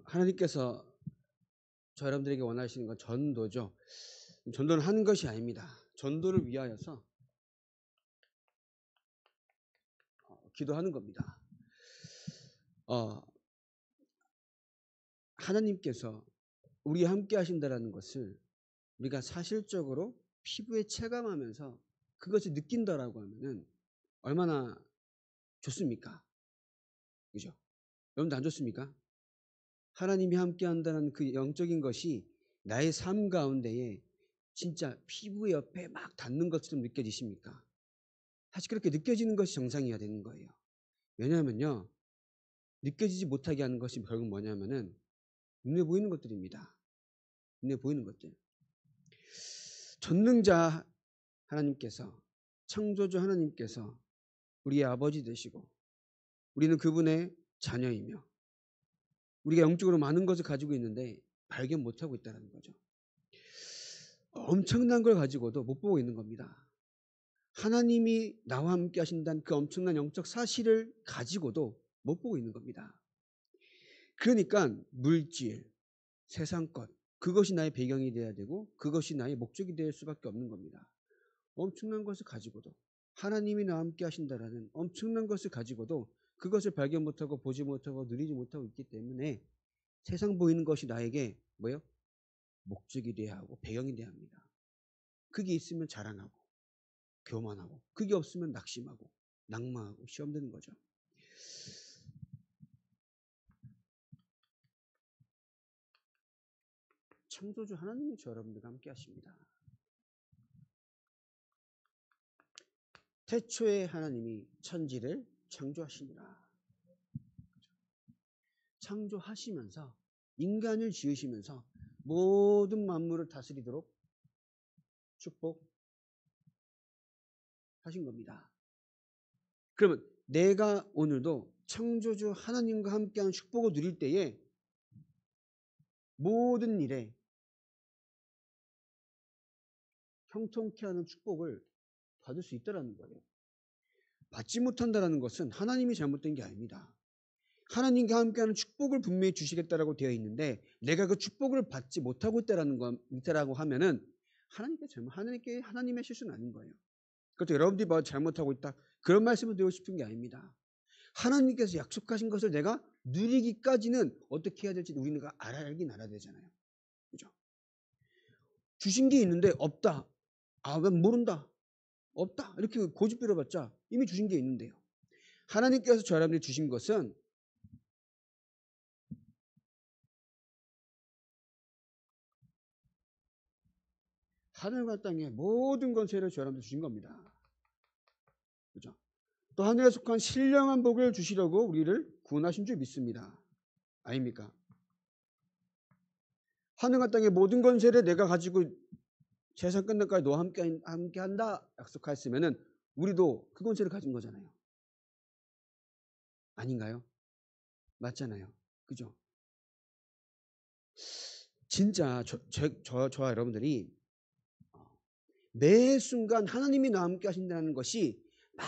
하나님께서 저 여러분들에게 원하시는 건 전도죠. 전도는 하는 것이 아닙니다. 전도를 위하여서 기도하는 겁니다. 하나님께서 우리와 함께 하신다는 것을 우리가 사실적으로 피부에 체감하면서 그것을 느낀다라고 하면은 얼마나 좋습니까? 그죠? 여러분도 안 좋습니까? 하나님이 함께 한다는 그 영적인 것이 나의 삶 가운데에 진짜 피부 옆에 막 닿는 것처럼 느껴지십니까? 사실 그렇게 느껴지는 것이 정상이어야 되는 거예요. 왜냐하면요, 느껴지지 못하게 하는 것이 결국 뭐냐면은 눈에 보이는 것들입니다. 눈에 보이는 것들. 전능자 하나님께서, 창조주 하나님께서 우리의 아버지 되시고 우리는 그분의 자녀이며 우리가 영적으로 많은 것을 가지고 있는데 발견 못하고 있다는 거죠. 엄청난 걸 가지고도 못 보고 있는 겁니다. 하나님이 나와 함께 하신다는 그 엄청난 영적 사실을 가지고도 못 보고 있는 겁니다. 그러니까 물질, 세상 것, 그것이 나의 배경이 돼야 되고 그것이 나의 목적이 될 수밖에 없는 겁니다. 엄청난 것을 가지고도 하나님이 나와 함께 하신다라는 엄청난 것을 가지고도 그것을 발견 못하고 보지 못하고 누리지 못하고 있기 때문에 세상 보이는 것이 나에게 뭐예요? 목적이 돼야 하고 배경이 돼야 합니다. 그게 있으면 자랑하고 교만하고 그게 없으면 낙심하고 낙마하고 시험 드는 거죠. 창조주 하나님이 저 여러분들과 함께 하십니다. 태초에 하나님이 천지를 창조하시니라. 창조하시면서 인간을 지으시면서 모든 만물을 다스리도록 축복하신 겁니다. 그러면 내가 오늘도 창조주 하나님과 함께하는 축복을 누릴 때에 모든 일에 형통케 하는 축복을 받을 수 있다는 거예요. 받지 못한다는 것은 하나님이 잘못된 게 아닙니다. 하나님과 함께하는 축복을 분명히 주시겠다라고 되어 있는데 내가 그 축복을 받지 못하고 있다라고 하면은 하나님의 실수는 아닌 거예요. 그것도 여러분들이 뭐 잘못하고 있다 그런 말씀을 드리고 싶은 게 아닙니다. 하나님께서 약속하신 것을 내가 누리기까지는 어떻게 해야 될지 우리가 알긴 알아야 되잖아요. 그죠? 주신 게 있는데 없다. 왜 모른다. 없다. 이렇게 고집부려봤자 이미 주신 게 있는데요. 하나님께서 저 여러분들이 주신 것은 하늘과 땅의 모든 권세를 저 여러분들 주신 겁니다. 그죠? 또 하늘에 속한 신령한 복을 주시려고 우리를 구원하신 줄 믿습니다. 아닙니까? 하늘과 땅의 모든 권세를 내가 가지고 세상 끝날까지 너와 함께 한다 약속하였으면은 우리도 그 권세를 가진 거잖아요. 아닌가요? 맞잖아요. 그죠? 진짜 저와 여러분들이 매 순간 하나님이 나와 함께 하신다는 것이 막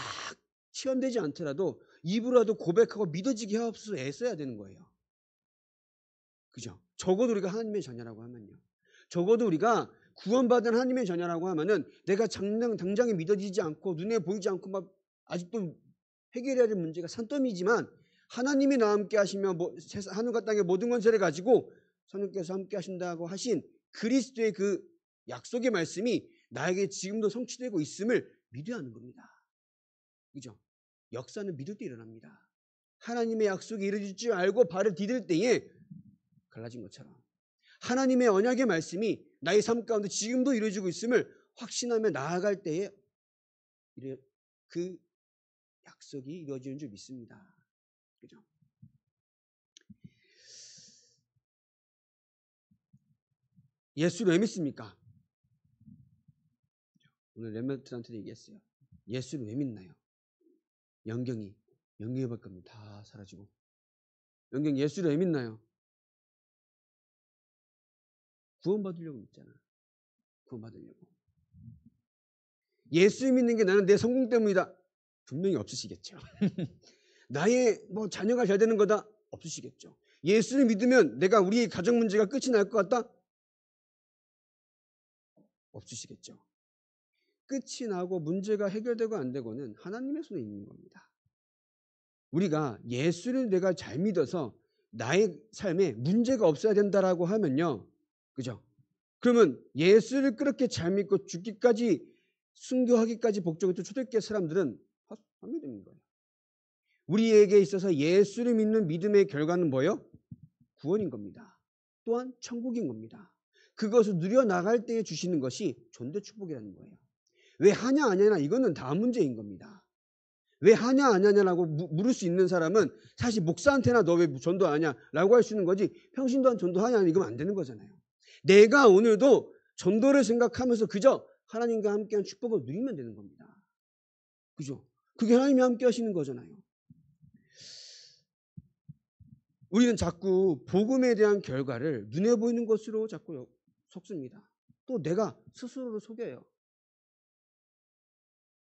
체험되지 않더라도 입으로라도 고백하고 믿어지게 하옵소서 애써야 되는 거예요. 그죠? 적어도 우리가 하나님의 자녀라고 하면요. 적어도 우리가 구원받은 하나님의 자녀라고 하면은 내가 당장에 믿어지지 않고 눈에 보이지 않고 막 아직도 해결해야 될 문제가 산더미지만 하나님이 나와 함께 하시며 하늘과 땅의 모든 권세를 가지고 성령께서 함께 하신다고 하신 그리스도의 그 약속의 말씀이 나에게 지금도 성취되고 있음을 믿어야 하는 겁니다. 그죠? 역사는 믿을 때 일어납니다. 하나님의 약속이 이루어질 줄 알고 발을 디딜 때에 갈라진 것처럼 하나님의 언약의 말씀이 나의 삶 가운데 지금도 이루어지고 있음을 확신하며 나아갈 때에 그 약속이 이루어지는 줄 믿습니다. 그죠? 예수를 왜 믿습니까? 오늘 렘넌트한테도 얘기했어요. 예수를 왜 믿나요? 영경이 볼 겁니다. 다 사라지고. 영경 예수를 왜 믿나요? 구원받으려고 믿잖아. 구원받으려고. 예수 믿는 게 나는 내 성공 때문이다. 분명히 없으시겠죠. 나의 자녀가 잘 되는 거다. 없으시겠죠. 예수를 믿으면 내가 우리의 가정 문제가 끝이 날 것 같다? 없으시겠죠. 끝이 나고 문제가 해결되고 안 되고는 하나님의 손에 있는 겁니다. 우리가 예수를 내가 잘 믿어서 나의 삶에 문제가 없어야 된다라고 하면요. 그죠? 그러면 예수를 그렇게 잘 믿고 죽기까지 순교하기까지 복종했던 초대교회 사람들은 합리적인 거예요. 우리에게 있어서 예수를 믿는 믿음의 결과는 뭐예요? 구원인 겁니다. 또한 천국인 겁니다. 그것을 누려나갈 때에 주시는 것이 전대 축복이라는 거예요. 왜 하냐 안 하냐 이거는 다음 문제인 겁니다. 왜 하냐 안 하냐라고 물을 수 있는 사람은 사실 목사한테나 너 왜 전도 안 하냐라고 할 수 있는 거지 평신도한 전도하냐 이거면 안 되는 거잖아요. 내가 오늘도 전도를 생각하면서 그저 하나님과 함께한 축복을 누리면 되는 겁니다. 그죠? 그게 하나님이 함께 하시는 거잖아요. 우리는 자꾸 복음에 대한 결과를 눈에 보이는 것으로 자꾸 속습니다. 또 내가 스스로를 속여요.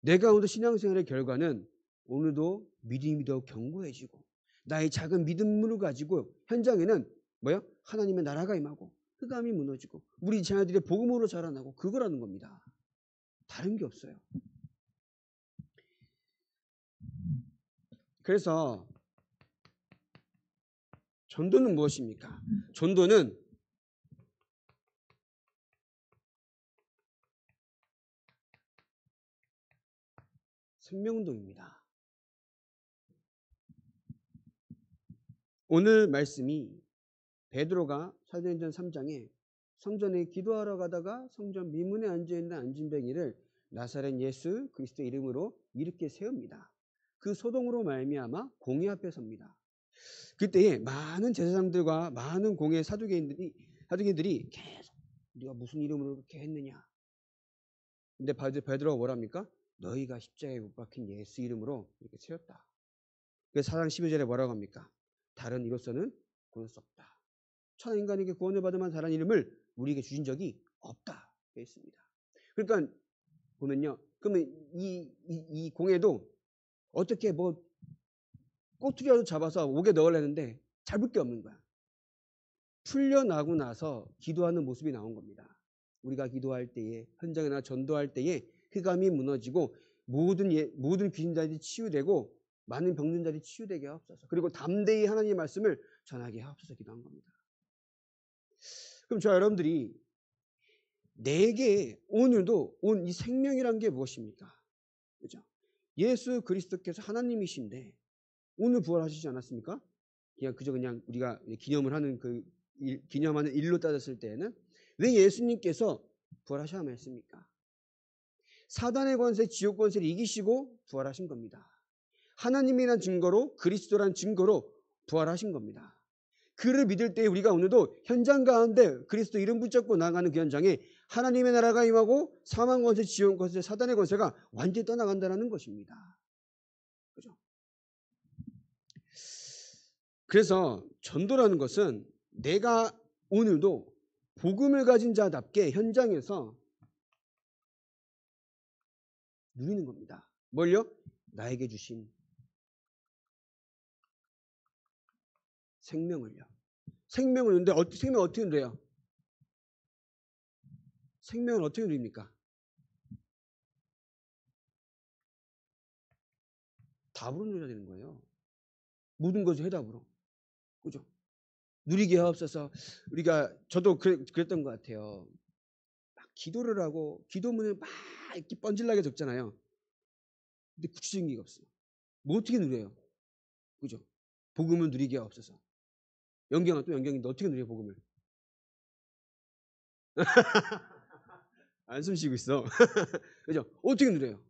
내가 오늘 신앙생활의 결과는 오늘도 믿음이 더 견고해지고 나의 작은 믿음을 가지고 현장에는 뭐야? 하나님의 나라가 임하고 흑암이 무너지고 우리 자녀들의 복음으로 자라나고 그거라는 겁니다. 다른 게 없어요. 그래서 전도는 무엇입니까? 전도는 생명운동입니다. 오늘 말씀이 베드로가 사도행전 3장에 성전에 기도하러 가다가 성전 미문에 앉아있는 안진뱅이를 나사렛 예수 그리스도의 이름으로 일으켜 세웁니다. 그 소동으로 말미암아 공회 앞에 섭니다. 그때에 많은 제사장들과 많은 공회 사두개인들이 계속 네가 무슨 이름으로 그렇게 했느냐. 근데 베드로가 뭐랍니까? 너희가 십자가에 못 박힌 예수 이름으로 이렇게 세웠다. 그래서 4장 12절에 뭐라고 합니까? 다른 이로서는 구원할 수 없다. 천하 인간에게 구원을 받을 만한 다른 이름을 우리에게 주신 적이 없다. 되어 있습니다. 그러니까 보면요. 그러면 이 공회도 어떻게 뭐 꼬투리라도 잡아서 옥에 넣으려는데 잡을 게 없는 거야. 풀려나고 나서 기도하는 모습이 나온 겁니다. 우리가 기도할 때에 현장이나 전도할 때에 흑암이 무너지고 모든 귀신자들이 치유되고 많은 병든자들이 치유되게 하옵소서. 그리고 담대히 하나님의 말씀을 전하게 하옵소서 기도한 겁니다. 그럼 저 여러분들이 내게 오늘도 온 이 생명이란 게 무엇입니까? 그죠? 예수 그리스도께서 하나님이신데 오늘 부활하시지 않았습니까? 그냥 우리가 기념을 하는 기념하는 일로 따졌을 때에는 왜 예수님께서 부활하셔야만 했습니까? 사단의 권세, 지옥 권세를 이기시고 부활하신 겁니다. 하나님이란 증거로 그리스도란 증거로 부활하신 겁니다. 그를 믿을 때 우리가 오늘도 현장 가운데 그리스도 이름 붙잡고 나가는 그 현장에 하나님의 나라가 임하고 사망 권세, 지옥 권세, 사단의 권세가 완전히 떠나간다는 것입니다. 그죠? 그래서 전도라는 것은 내가 오늘도 복음을 가진 자답게 현장에서 누리는 겁니다. 뭘요? 나에게 주신 생명을요. 생명을 누리는데 생명 어떻게 누려요? 생명을 어떻게 누립니까? 답으로 누려야 되는 거예요. 모든 것을 해답으로. 그죠? 누리게 하옵소서. 저도 그랬던 것 같아요. 막 기도를 하고 기도문을 막 이렇게 뻔질나게 적잖아요. 근데 구체적인 게 없어요. 뭐 어떻게 누려요? 그죠? 복음을 누리게 하옵소서. 연경아 또 연경인데 어떻게 누려 복음을? 안숨 쉬고 있어. 그죠? 어떻게 누려요?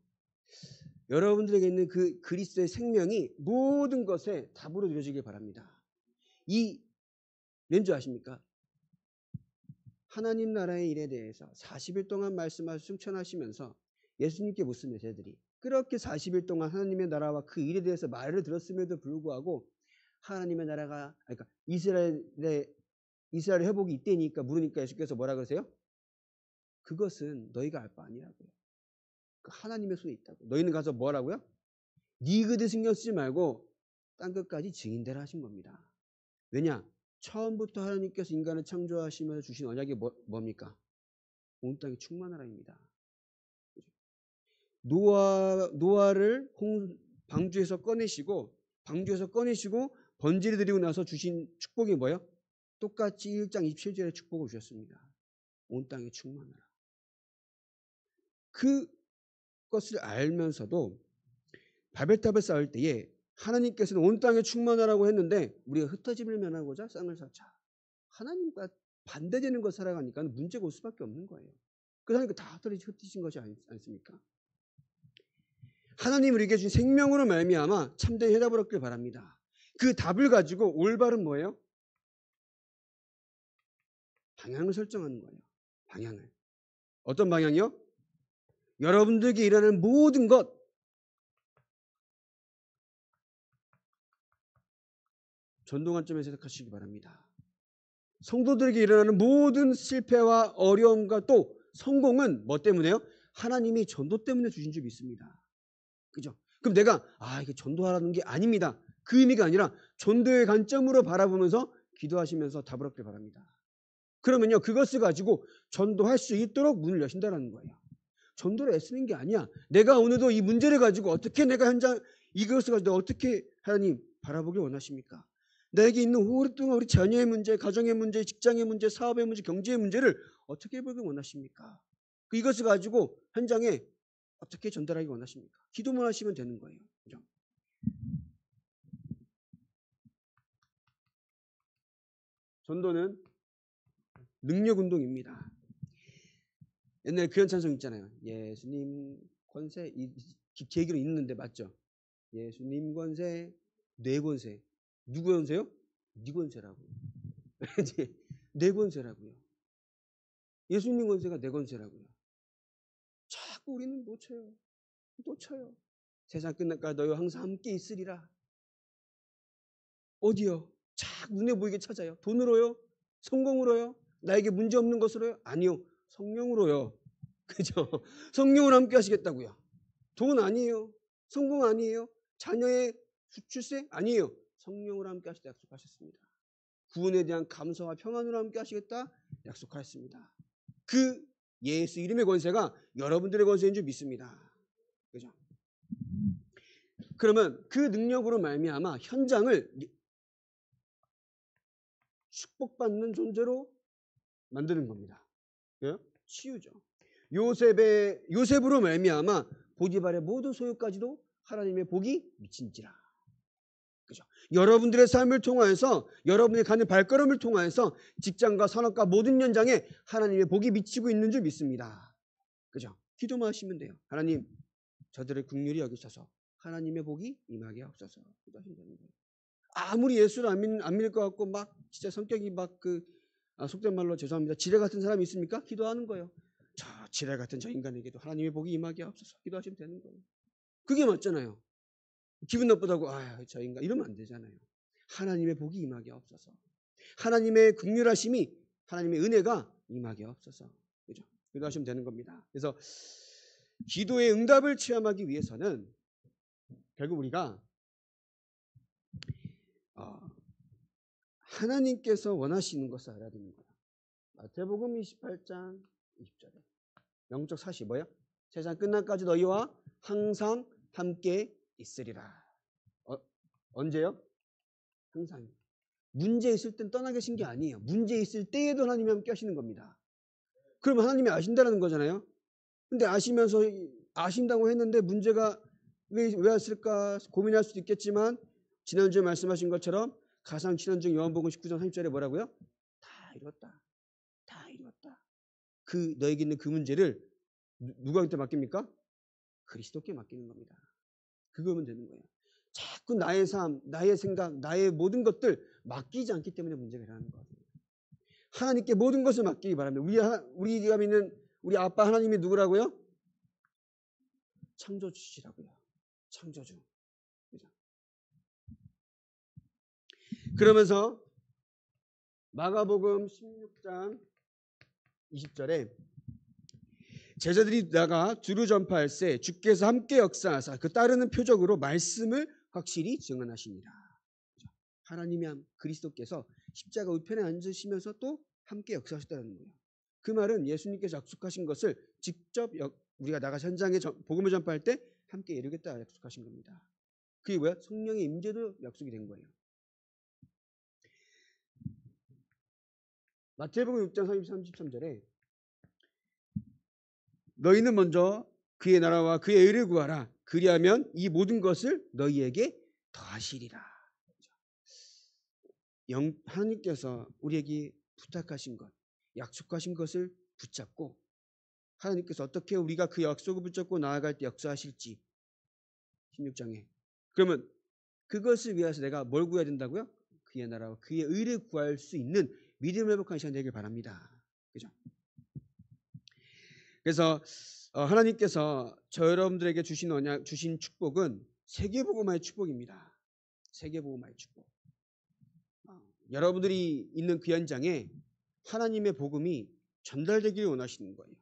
여러분들에게 있는 그 그리스도의 생명이 모든 것에 답으로 누려지길 바랍니다. 왠지 아십니까? 하나님 나라의 일에 대해서 40일 동안 말씀하시고 승천하시면서 예수님께 묻습니다. 제자들이 그렇게 40일 동안 하나님의 나라와 그 일에 대해서 말을 들었음에도 불구하고 하나님의 나라가 그러니까 이스라엘의 회복이 이때니까 물으니까 예수께서 뭐라 그러세요? 그것은 너희가 알 바 아니라고요. 그 하나님의 손에 있다고. 너희는 가서 뭐라고요? 니그들 신경 쓰지 말고 딴 것까지 증인되라 하신 겁니다. 왜냐? 처음부터 하나님께서 인간을 창조하시면서 주신 언약이 뭡니까? 온 땅에 충만하라입니다. 노아를 방주에서 꺼내시고 번제를 드리고 나서 주신 축복이 뭐예요? 똑같이 1장 27절의 축복을 주셨습니다. 온 땅에 충만하라. 그것을 알면서도 바벨탑을 쌓을 때에 하나님께서는 온 땅에 충만하라고 했는데 우리가 흩어짐을 면하고자 쌍을 쌓자. 하나님과 반대되는 것 살아가니까 문제가 올 수밖에 없는 거예요. 그래서 하나님께 다 흩어진 것이 않습니까? 하나님 우리에게 준 생명으로 말미암아 참된 해답을 얻길 바랍니다. 그 답을 가지고 올바른 뭐예요? 방향을 설정하는 거예요. 방향을. 어떤 방향이요? 여러분들에게 일어나는 모든 것, 전도 관점에서 생각하시기 바랍니다. 성도들에게 일어나는 모든 실패와 어려움과 또 성공은 뭐 때문에요? 하나님이 전도 때문에 주신 줄 믿습니다. 그죠? 그럼 내가 이게 전도하라는 게 아닙니다. 그 의미가 아니라 전도의 관점으로 바라보면서 기도하시면서 답을 얻길 바랍니다. 그러면요, 그것을 가지고 전도할 수 있도록 문을 여신다라는 거예요. 전도를 애쓰는 게 아니야. 내가 오늘도 이 문제를 가지고 어떻게 내가 이것을 가지고 어떻게 하나님 바라보길 원하십니까? 나에게 있는 오랫동안 우리 자녀의 문제, 가정의 문제, 직장의 문제, 사업의 문제, 경제의 문제를 어떻게 보길 원하십니까? 이것을 가지고 현장에 어떻게 전달하기 원하십니까? 기도만 하시면 되는 거예요. 그죠? 전도는 능력 운동입니다. 옛날에 그런 찬송 있잖아요. 예수님 권세, 계기로 있는데 맞죠? 예수님 권세, 내 권세. 누구 권세요? 네 권세라고요. 내 권세라고요. 예수님 권세가 내 권세라고요. 자꾸 우리는 놓쳐요. 세상 끝날까 너희와 항상 함께 있으리라. 어디요? 자꾸 눈에 보이게 찾아요. 돈으로요? 성공으로요? 나에게 문제 없는 것으로요? 아니요. 성령으로요. 그죠? 성령으로 함께 하시겠다고요. 돈 아니에요. 성공 아니에요. 자녀의 출세 아니에요. 성령으로 함께 하시겠다 약속하셨습니다. 구원에 대한 감사와 평안으로 함께 하시겠다 약속하셨습니다. 그 예수 이름의 권세가 여러분들의 권세인 줄 믿습니다. 그죠? 그러면 그 능력으로 말미암아 현장을 축복받는 존재로 만드는 겁니다. 치유죠. 요셉으로 말미암아 보디발의 모든 소유까지도 하나님의 복이 미친지라. 그죠? 여러분들의 삶을 통하여서 여러분이 가는 발걸음을 통하여서 직장과 산업과 모든 현장에 하나님의 복이 미치고 있는 줄 믿습니다. 그죠? 기도만 하시면 돼요. 하나님, 저들의 긍휼히 여기셔서 하나님의 복이 임하게 하옵소서. 기도하시면 되는 거예요. 아무리 예수를 안 믿을 것 같고 막 진짜 성격이 막 속된 말로 죄송합니다. 지뢰 같은 사람이 있습니까? 기도하는 거예요. 저 지뢰 같은 저 인간에게도 하나님의 복이 임하게 하옵소서. 기도하시면 되는 거예요. 그게 맞잖아요. 기분 나쁘다고 저 인간 이러면 안 되잖아요. 하나님의 복이 임하게 하옵소서. 하나님의 긍휼하심이 하나님의 은혜가 임하게 하옵소서. 그죠? 기도하시면 되는 겁니다. 그래서 기도의 응답을 체험하기 위해서는 결국 우리가 하나님께서 원하시는 것을 알아야 되는 거예요. 마태복음 28장 20절에 영적 사시 뭐예요? 세상 끝날까지 너희와 항상 함께 있으리라. 언제요? 항상. 문제 있을 땐 떠나 계신 게 아니에요. 문제 있을 때에도 하나님이 함께 하시는 겁니다. 그럼 하나님이 아신다는 거잖아요. 근데 아신다고 했는데 문제가 왜 왔을까 고민할 수도 있겠지만 지난주에 말씀하신 것처럼 가장 지난주 요한복음 19장 30절에 뭐라고요? 다 이뤘다. 너에게 있는 그 문제를 누구한테 맡깁니까? 그리스도께 맡기는 겁니다. 그거면 되는 거예요. 자꾸 나의 삶, 나의 생각, 나의 모든 것들 맡기지 않기 때문에 문제가 일어나는 거예요. 하나님께 모든 것을 맡기기 바랍니다. 우리가 믿는 우리 아빠 하나님이 누구라고요? 창조주시라고요. 창조주. 그죠? 그러면서 마가복음 16장 20절에 제자들이 나가 두루 전파할세 주께서 함께 역사하사 그 따르는 표적으로 말씀을 확실히 증언하십니다. 하나님의 그리스도께서 십자가 우편에 앉으시면서 또 함께 역사하셨다는 거예요. 그 말은 예수님께서 약속하신 것을 직접 우리가 나가서 현장에 복음을 전파할 때 함께 이루겠다 약속하신 겁니다. 그게 뭐야? 성령의 임재도 약속이 된 거예요. 마태복음 6장 33절에 너희는 먼저 그의 나라와 그의 의를 구하라. 그리하면 이 모든 것을 너희에게 더하시리라. 하나님께서 우리에게 부탁하신 것, 약속하신 것을 붙잡고 하나님께서 어떻게 우리가 그 약속을 붙잡고 나아갈 때 역사하실지 16장에 그러면 그것을 위해서 내가 뭘 구해야 된다고요? 그의 나라와 그의 의를 구할 수 있는 믿음을 회복하는 시간 되길 바랍니다. 그죠? 그래서 하나님께서 저 여러분들에게 주신 축복은 세계복음화의 축복입니다. 세계복음화의 축복. 여러분들이 있는 그 현장에 하나님의 복음이 전달되기를 원하시는 거예요.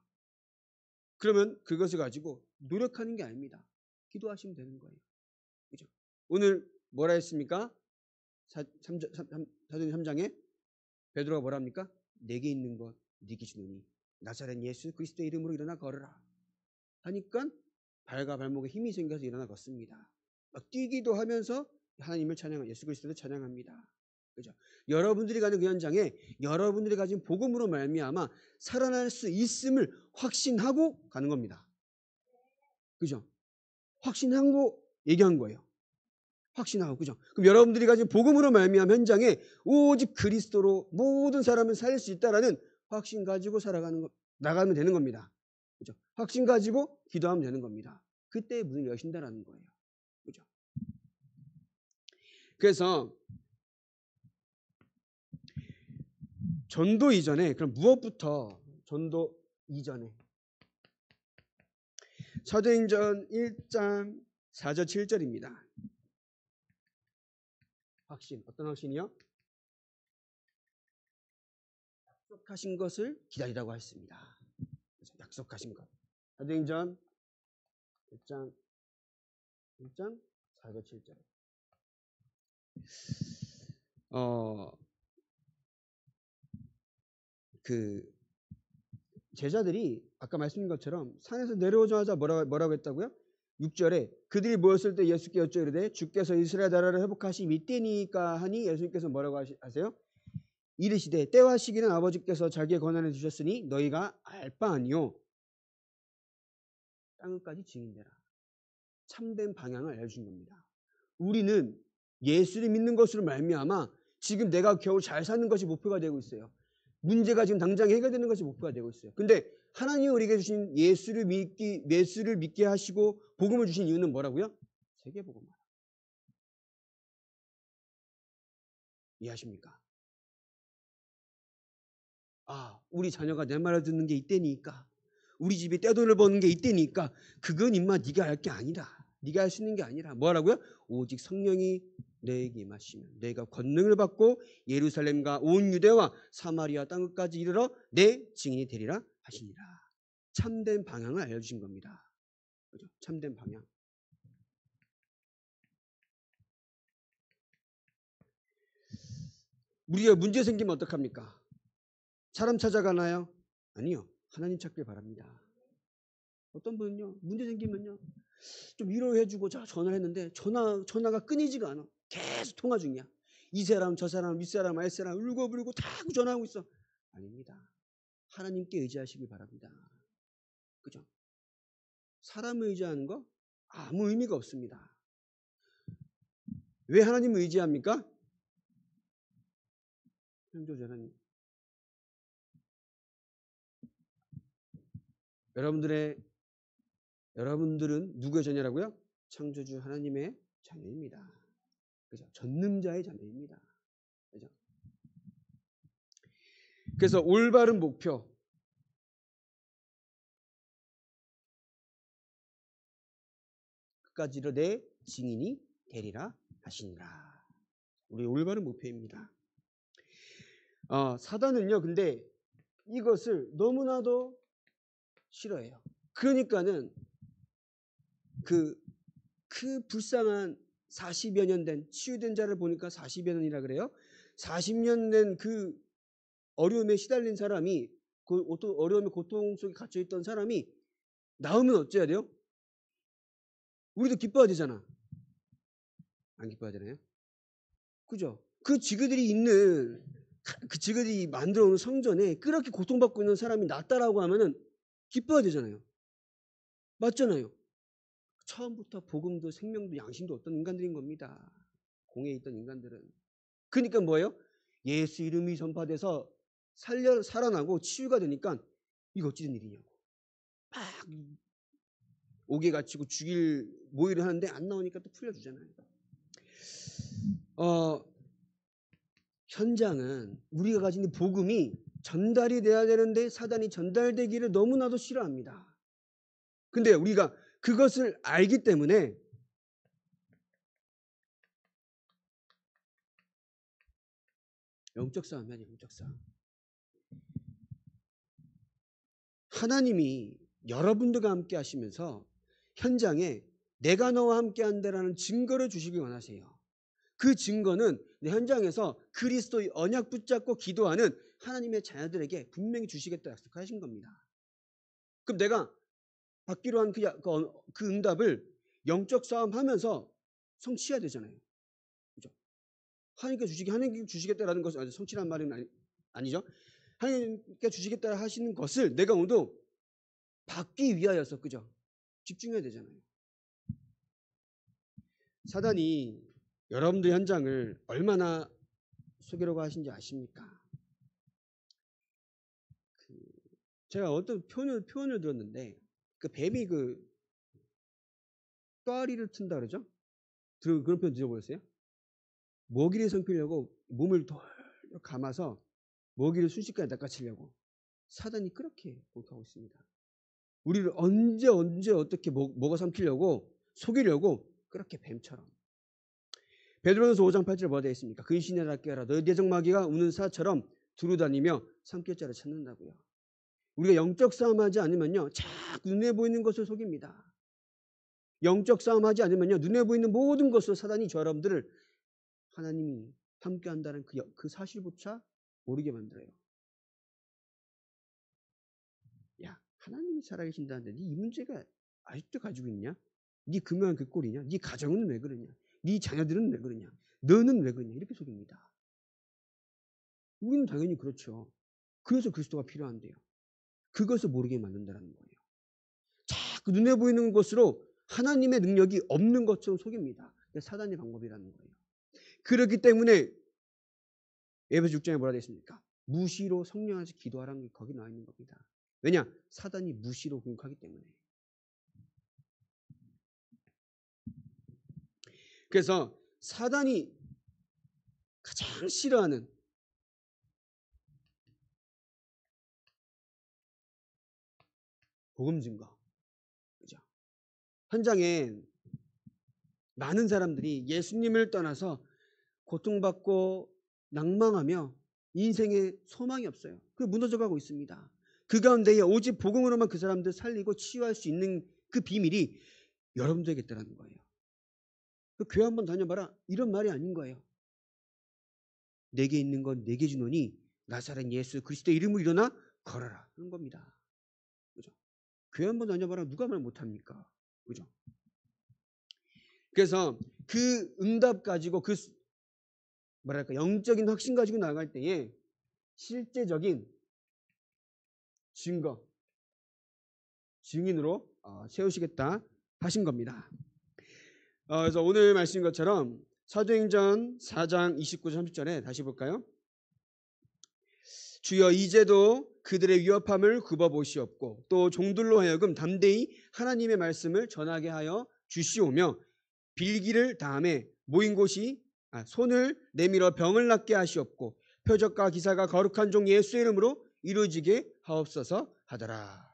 그러면 그것을 가지고 노력하는 게 아닙니다. 기도하시면 되는 거예요. 그죠? 오늘 뭐라 했습니까? 사도행 3장에 베드로가 뭐라 합니까? 내게 있는 것 네게 주노니 나사렛 예수 그리스도의 이름으로 일어나 걸으라 하니까 발과 발목에 힘이 생겨서 일어나 걷습니다. 막 뛰기도 하면서 하나님을 찬양하고 예수 그리스도를 찬양합니다. 그죠? 여러분들이 가는 그 현장에 여러분들이 가진 복음으로 말미암아 살아날 수 있음을 확신하고 가는 겁니다. 그죠? 확신하고 얘기한 거예요. 확신하고. 그죠? 그럼 여러분들이 가진 복음으로 말미암아 현장에 오직 그리스도로 모든 사람을 살릴 수 있다라는 확신 가지고 나가면 되는 겁니다. 그죠? 확신 가지고 기도하면 되는 겁니다. 그때 문을 여신다라는 거예요. 그죠? 그래서 전도 이전에 그럼 무엇부터 전도 이전에 사도행전 1장 4절 7절입니다. 확신. 어떤 확신이요? 약속하신 것을 기다리라고 했습니다. 약속하신 것. 사도행전 1장 4절 7절. 그 제자들이 아까 말씀드린 것처럼 산에서 내려오자마자 뭐라고 했다고요? 6절에 그들이 모였을 때 예수께 여쭈어 이르되 주께서 이스라엘 나라를 회복하시 믿되니까 하니 예수님께서 뭐라고 하세요? 이르시되 때와 시기는 아버지께서 자기의 권한을 주셨으니 너희가 알 바 아니요 땅끝까지 증인되라. 참된 방향을 알려준 겁니다. 우리는 예수를 믿는 것으로 말미암아 지금 내가 겨우 잘 사는 것이 목표가 되고 있어요. 문제가 지금 당장 해결되는 것이 목표가 되고 있어요. 근데 하나님이 우리에게 주신 예수를 믿게 하시고 복음을 주신 이유는 뭐라고요? 세계복음화. 이해하십니까? 우리 자녀가 내 말을 듣는 게 이때니까 우리 집에 떼돈을 버는 게 이때니까 그건 임마 네가 할 게 아니라 네가 할 수 있는 게 아니라 뭐라고요? 오직 성령이 너에게 임하시면 너희가 권능을 받고 예루살렘과 온 유대와 사마리아 땅끝까지 이르러 내 증인이 되리라 하시니라. 참된 방향을 알려주신 겁니다. 그죠? 참된 방향. 우리가 문제 생기면 어떡합니까? 사람 찾아가나요? 아니요. 하나님 찾길 바랍니다. 어떤 분은요, 문제 생기면요, 좀 위로해주고 전화를 했는데 전화가 끊이지가 않아. 계속 통화 중이야. 이 사람, 저 사람, 윗사람, 아랫사람 울고불고 다 전화하고 있어. 아닙니다. 하나님께 의지하시길 바랍니다. 그죠? 사람을 의지하는 거 아무 의미가 없습니다. 왜 하나님을 의지합니까? 창조주님. 여러분들은 누구의 자녀라고요? 창조주 하나님의 자녀입니다. 그죠? 전능자의 자녀입니다. 그죠? 그래서 올바른 목표. 끝까지로 내 증인이 되리라 하시니라. 우리 올바른 목표입니다. 사단은요, 근데 이것을 너무나도 싫어해요. 그러니까는 그 불쌍한 40여 년 된 치유된 자를 보니까 40여 년이라 그래요. 40년 된 그 어려움에 시달린 사람이 그 어려움의 고통 속에 갇혀 있던 사람이 나오면 어째야 돼요? 우리도 기뻐야 되잖아. 안 기뻐야 되나요? 그죠? 그 지그들이 만들어 놓은 성전에 그렇게 고통받고 있는 사람이 낫다라고 하면은 기뻐야 되잖아요. 맞잖아요. 처음부터 복음도 생명도 양심도 없던 인간들인 겁니다. 공에 있던 인간들은. 그러니까 뭐예요? 예수 이름이 전파돼서 살아나고 치유가 되니까 이거 어찌된 일이냐고. 막 옥에 갇히고 죽일 모의를 하는데 안 나오니까 또 풀려주잖아요. 현장은 우리가 가진 복음이 전달이 돼야 되는데 사단이 전달되기를 너무나도 싫어합니다. 근데 우리가 그것을 알기 때문에 영적 싸움이야, 영적 싸움. 하나님이 여러분들과 함께 하시면서 현장에 내가 너와 함께 한다라는 증거를 주시기 원하세요. 그 증거는 내 현장에서 그리스도의 언약 붙잡고 기도하는 하나님의 자녀들에게 분명히 주시겠다 약속하신 겁니다. 그럼 내가 받기로 한 그 응답을 영적 싸움하면서 성취해야 되잖아요. 그죠? 하나님께 주시겠다라는 것은 성취란 말은 아니죠. 하나님께 주시겠다 하시는 것을 내가 오늘도 받기 위하여서 그죠? 집중해야 되잖아요. 사단이 여러분들 현장을 얼마나 속이려고 하신지 아십니까? 제가 어떤 표현을 들었는데 그 뱀이 꽈리를 튼다 그러죠? 그런 표현 들어보셨어요? 먹이를 삼키려고 몸을 돌 감아서 먹이를 순식간에 낚아채려고 사단이 그렇게 공격하고 있습니다. 우리를 언제 어떻게 먹어 삼키려고 속이려고 그렇게 뱀처럼. 베드로전서 5장 8절에 뭐가 되어 있습니까? 근신해라 깨어라 너희 대적마귀가 우는 사처럼 두루다니며 삼킬 자를 찾는다고요. 우리가 영적 싸움하지 않으면요 자꾸 눈에 보이는 것을 속입니다. 영적 싸움하지 않으면요 눈에 보이는 모든 것을 사단이 저 여러분들을 하나님이 함께한다는 그 사실조차 모르게 만들어요. 야 하나님이 살아계신다는데 네 이 문제가 아직도 가지고 있냐? 네 금요한 그 꼴이냐? 네 가정은 왜 그러냐? 네 자녀들은 왜 그러냐? 너는 왜 그러냐? 이렇게 속입니다. 우리는 당연히 그렇죠. 그래서 그리스도가 필요한데요. 그것을 모르게 만든다는 거예요. 자꾸 눈에 보이는 것으로 하나님의 능력이 없는 것처럼 속입니다. 사단의 방법이라는 거예요. 그렇기 때문에 에베소 6장에 뭐라 되어 있습니까? 무시로 성령 안에서 기도하라는 게 거기 나와 있는 겁니다. 왜냐? 사단이 무시로 공격하기 때문에. 그래서 사단이 가장 싫어하는 복음 증거. 그죠? 현장에 많은 사람들이 예수님을 떠나서 고통받고 낭망하며 인생에 소망이 없어요. 그 무너져가고 있습니다. 그 가운데에 오직 복음으로만 그 사람들 살리고 치유할 수 있는 그 비밀이 여러분들에게 있다는 거예요. 그 교회 한번 다녀봐라. 이런 말이 아닌 거예요. 내게 있는 건 내게 주노니 나사렛 예수 그리스도의 이름으로 일어나 걸어라 하는 겁니다. 그죠? 교회 한번 다녀봐라. 누가 말 못합니까? 그죠? 그래서 그 응답 가지고 영적인 확신 가지고 나갈 때에 실제적인 증거, 증인으로 세우시겠다 하신 겁니다. 그래서 오늘 말씀인 것처럼 사도행전 4장 29절 30절에 다시 볼까요? 주여 이제도 그들의 위협함을 굽어보시옵고 또 종들로 하여금 담대히 하나님의 말씀을 전하게 하여 주시오며 빌기를 다음에 모인 곳이 손을 내밀어 병을 낫게 하시옵고 표적과 기사가 거룩한 종 예수의 이름으로 이루어지게 하옵소서 하더라.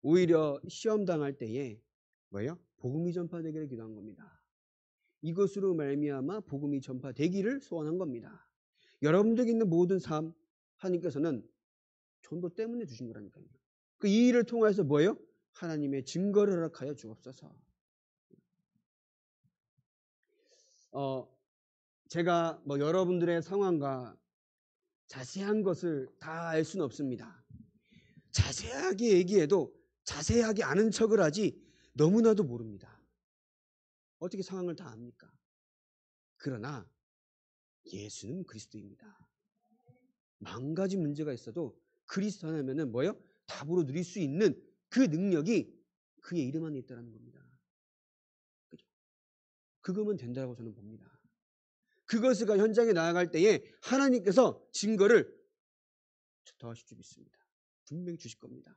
오히려 시험 당할 때에 뭐예요? 복음이 전파되기를 기도한 겁니다. 이것으로 말미암아 복음이 전파되기를 소원한 겁니다. 여러분들에게 있는 모든 삶 하나님께서는 전도 때문에 주신 거라니까요. 이 일을 통해서 뭐예요? 하나님의 증거를 허락하여 주옵소서. 제가 뭐 여러분들의 상황과 자세한 것을 다 알 수는 없습니다. 자세하게 얘기해도 자세하게 아는 척을 하지 너무나도 모릅니다. 어떻게 상황을 다 압니까? 그러나 예수는 그리스도입니다. 만 가지 문제가 있어도 그리스도 하나면은 뭐예요? 답으로 누릴 수 있는 그 능력이 그의 이름 안에 있다는 겁니다. 그죠? 그거면 된다고 저는 봅니다. 그것을 현장에 나아갈 때에 하나님께서 증거를 더하실 줄 믿습니다. 분명히 주실 겁니다.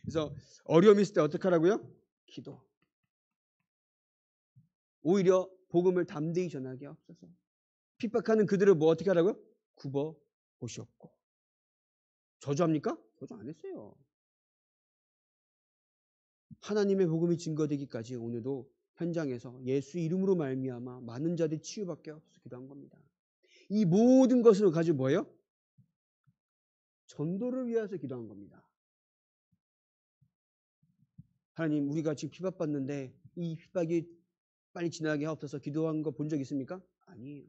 그래서 어려움이 있을 때 어떻게 하라고요? 기도. 오히려 복음을 담대히 전하게 하옵소서. 핍박하는 그들을 뭐 어떻게 하라고요? 굽어 보시옵고. 저주합니까? 저주 안 했어요. 하나님의 복음이 증거되기까지 오늘도 현장에서 예수 이름으로 말미암아 많은 자들이 치유받게 하옵소서 기도한 겁니다. 이 모든 것을 가지고 뭐예요? 전도를 위해서 기도한 겁니다. 하나님, 우리가 지금 핍박받는데 이 핍박이 빨리 지나게 하옵소서 기도한 거 본 적 있습니까? 아니에요.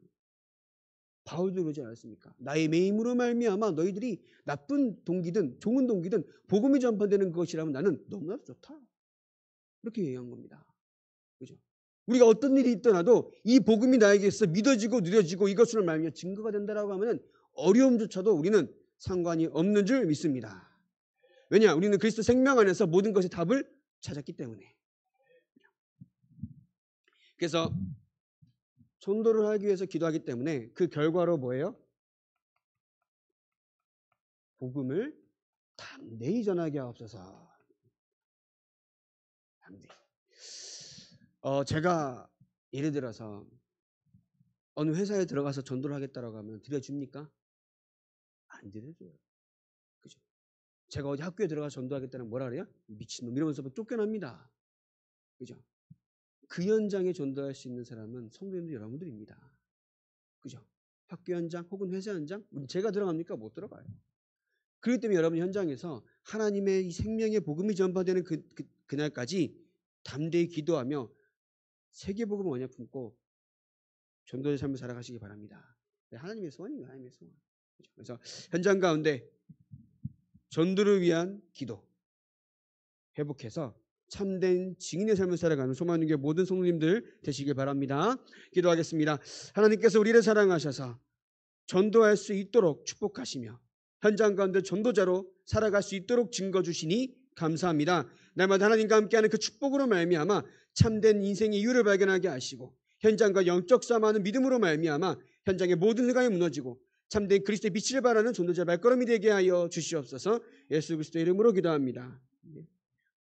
바울도 그러지 않았습니까? 나의 매임으로 말미암아 너희들이 나쁜 동기든 좋은 동기든 복음이 전파되는 것이라면 나는 너무나 좋다. 이렇게 얘기한 겁니다. 그죠? 우리가 어떤 일이 있더라도 이 복음이 나에게서 믿어지고 누려지고 이것으로 말미암아 증거가 된다라고 하면은 어려움조차도 우리는 상관이 없는 줄 믿습니다. 왜냐? 우리는 그리스도 생명 안에서 모든 것의 답을 찾았기 때문에. 그래서 전도를 하기 위해서 기도하기 때문에 그 결과로 뭐예요? 복음을 담대히 전하게 하옵소서. 담대히. 제가 예를 들어서 어느 회사에 들어가서 전도를 하겠다라고 하면 들여줍니까? 안 들여줘요. 그죠? 제가 어디 학교에 들어가서 전도하겠다는 뭐라 그래요? 미친놈 이러면서 쫓겨납니다. 그죠? 그 현장에 전도할 수 있는 사람은 성도님들 여러분들입니다. 그죠? 학교 현장 혹은 회사 현장 제가 들어갑니까? 못 들어가요. 그렇기 때문에 여러분 현장에서 하나님의 이 생명의 복음이 전파되는 그날까지 담대히 기도하며 세계복음을 언약 품고 전도의 삶을 살아가시기 바랍니다. 하나님의 소원입니다. 하나님의 소원. 그래서 현장 가운데 전도를 위한 기도 회복해서 참된 증인의 삶을 살아가는 소망있는 교회 모든 성도님들 되시길 바랍니다. 기도하겠습니다. 하나님께서 우리를 사랑하셔서 전도할 수 있도록 축복하시며 현장 가운데 전도자로 살아갈 수 있도록 증거 주시니 감사합니다. 날마다 하나님과 함께하는 그 축복으로 말미암아 참된 인생의 이유를 발견하게 하시고 현장과 영적 싸움하는 믿음으로 말미암아 현장의 모든 흑암이 무너지고 참된 그리스도의 빛을 발하는 전도자 발걸음이 되게 하여 주시옵소서. 예수 그리스도의 이름으로 기도합니다.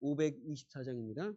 524장입니다.